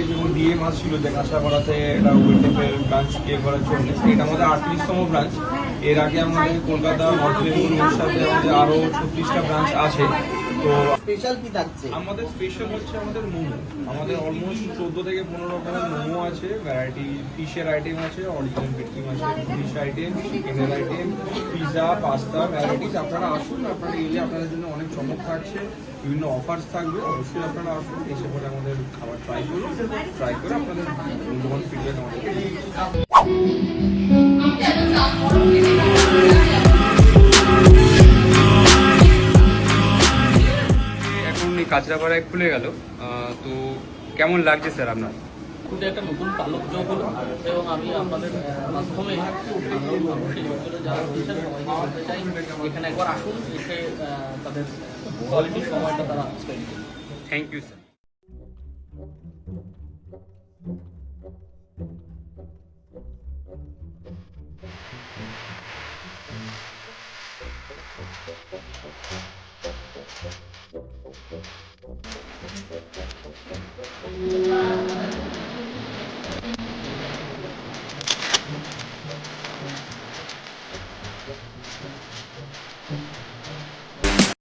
যেমন ডিএম আসছিল যে কাঁচরাপাড়াতে এটা ওয়েটেপের ব্রাঞ্চ করার জন্য, এটা আমাদের 38তম ব্রাঞ্চ। এর আগে আমাদের কলকাতা, নর্থ বেঙ্গল, উড়িষ্যাতে আমাদের আরও 36টা ব্রাঞ্চ আছে। তো স্পেশাল কি থাকছে? আমাদের স্পেশাল হচ্ছে আমাদের মোমো। আমাদের অলমোস্ট 14 থেকে 15 রকমের মোমো আছে, ভ্যারাইটি ফিশের আইটেম আছে, অরিজিনাল ভেটকি মাছের ফিশ আইটেম, চিকেনের আইটেম, পিৎজা, পাস্তা, ভ্যারাইটিস। আপনারা আসুন, আপনারা এলে আপনাদের জন্য অনেক চমক থাকছে, বিভিন্ন অফার্স থাকবে। অবশ্যই আপনারা আসুন, এসে পরে আমাদের খাবার ট্রাই করুন, ট্রাই করে আপনাদের মূল্যবান ফিডব্যাক আমাদেরকে দিন। কাঁচরাপাড়ায় খুলে গেল, তো কেমন লাগছে স্যার আপনার? খুবই একটা নতুন আলোক যোগ হলো এবং আমি আপনাদের মাধ্যমে যারা রয়েছেন সবাইকে বলতে চাই এখানে একবার আসুন, এসে তাদের কোয়ালিটির সময়টা তারা স্পেন্ড করুন। Thank you sir.